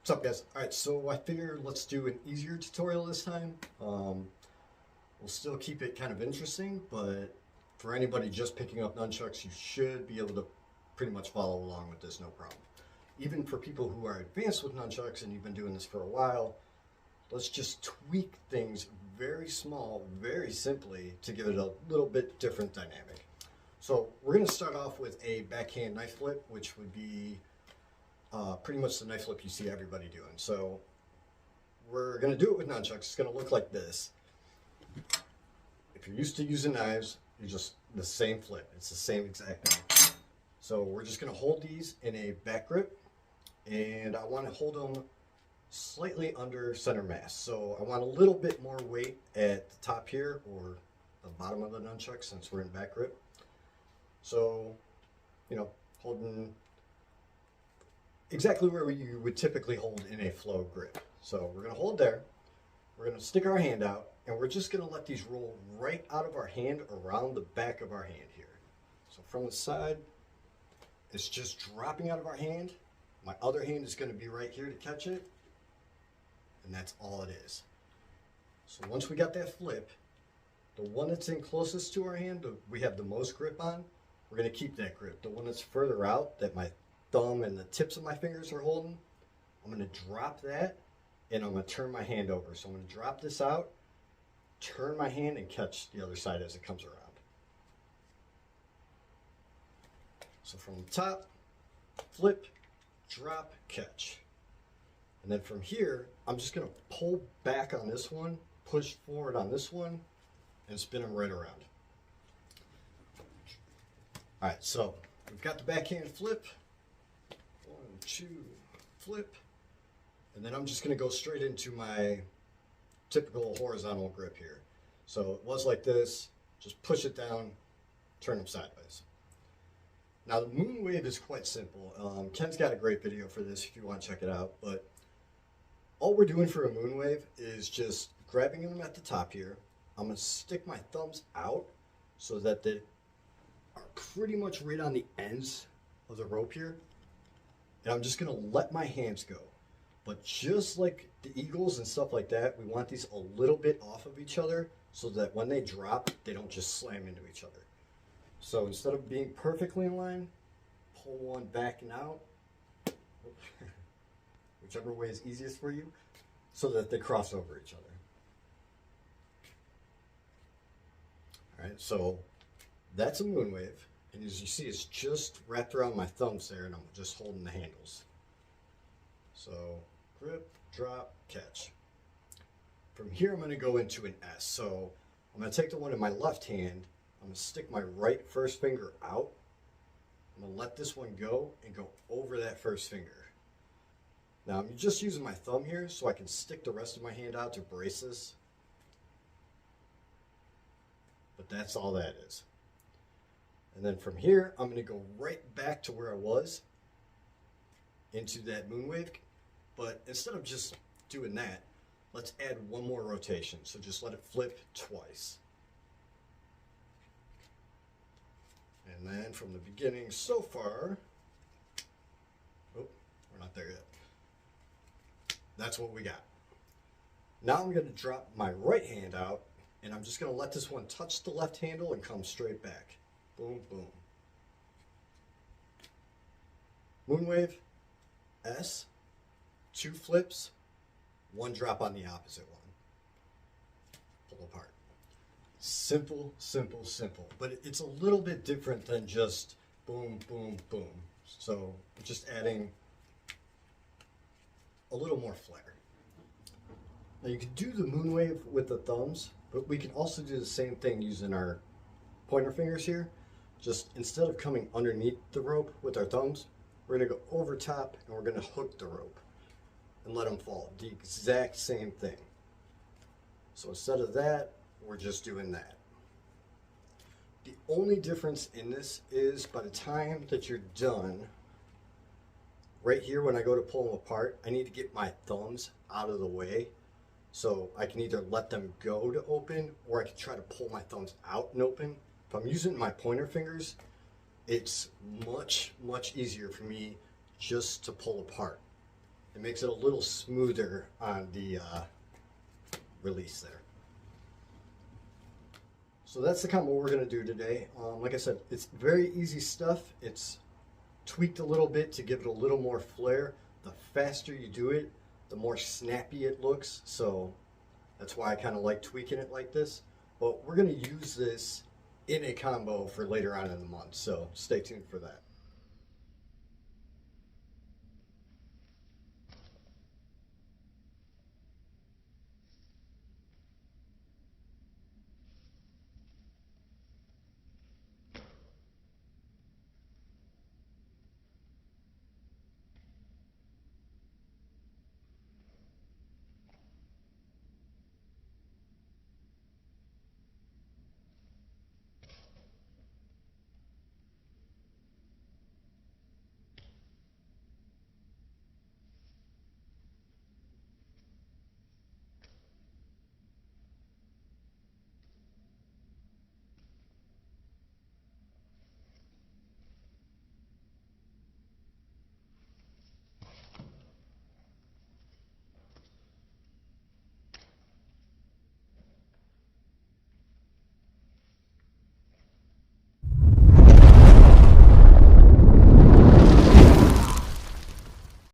What's up, guys? Alright, so I figured let's do an easier tutorial this time. We'll still keep it kind of interesting, but for anybody just picking up nunchucks, you should be able to pretty much follow along with this, no problem. Even for people who are advanced with nunchucks and you've been doing this for a while, let's just tweak things very small, very simply to give it a little bit different dynamic. So we're going to start off with a backhand knife flip, which would be pretty much the knife flip you see everybody doing. So we're going to do it with nunchucks. It's going to look like this. If you're used to using knives, you're just the same flip. It's the same exact thing. So we're just going to hold these in a back grip, and I want to hold them slightly under center mass. So I want a little bit more weight at the top here, or the bottom of the nunchuck, since we're in back grip. So, you know, holding exactly where you would typically hold in a flow grip. So we're going to hold there, we're going to stick our hand out, and we're just going to let these roll right out of our hand around the back of our hand here. So from the side, it's just dropping out of our hand. My other hand is going to be right here to catch it, and that's all it is. So once we got that flip, the one that's in closest to our hand, we have the most grip on, we're going to keep that grip. The one that's further out, that my thumb and the tips of my fingers are holding, I'm going to drop that, and I'm going to turn my hand over. So I'm going to drop this out, turn my hand, and catch the other side as it comes around. So from the top, flip, drop, catch. And then from here, I'm just going to pull back on this one, push forward on this one, and spin them right around. All right, so we've got the backhand flip. 1, 2, flip. And then I'm just going to go straight into my typical horizontal grip here. So it was like this, just push it down, turn them sideways. Now the moon wave is quite simple. Ken's got a great video for this if you want to check it out, but all we're doing for a moon wave is just grabbing them at the top here. I'm going to stick my thumbs out so that they are pretty much right on the ends of the rope here. And I'm just going to let my hands go. But just like the eagles and stuff like that, we want these a little bit off of each other so that when they drop, they don't just slam into each other. So instead of being perfectly in line, pull one back and out, whichever way is easiest for you, so that they cross over each other. All right, so that's a moon wave. And as you see, it's just wrapped around my thumbs there, and I'm just holding the handles. So grip, drop, catch. From here, I'm going to go into an S. So I'm going to take the one in my left hand. I'm going to stick my right first finger out. I'm going to let this one go and go over that first finger. Now I'm just using my thumb here so I can stick the rest of my hand out to brace this. But that's all that is. And then from here, I'm going to go right back to where I was into that moon wave. But instead of just doing that, let's add one more rotation. So just let it flip twice. And then from the beginning so far, oh, we're not there yet. That's what we got. Now I'm going to drop my right hand out, and I'm just going to let this one touch the left handle and come straight back. Boom, boom. Moon wave, S, 2 flips, 1 drop on the opposite one. Pull apart. Simple, simple, simple. But it's a little bit different than just boom, boom, boom. So just adding a little more flair. Now you can do the moon wave with the thumbs, but we can also do the same thing using our pointer fingers here. Just instead of coming underneath the rope with our thumbs, we're going to go over top and we're going to hook the rope and let them fall. The exact same thing. So instead of that, we're just doing that. The only difference in this is by the time that you're done, right here when I go to pull them apart, I need to get my thumbs out of the way. So I can either let them go to open, or I can try to pull my thumbs out and open. If I'm using my pointer fingers, it's much, much easier for me just to pull apart. it makes it a little smoother on the release there. So that's the combo we're going to do today. Like I said, it's very easy stuff. It's tweaked a little bit to give it a little more flair. The faster you do it, the more snappy it looks. So that's why I kind of like tweaking it like this. But we're going to use this in a combo for later on in the month. So stay tuned for that.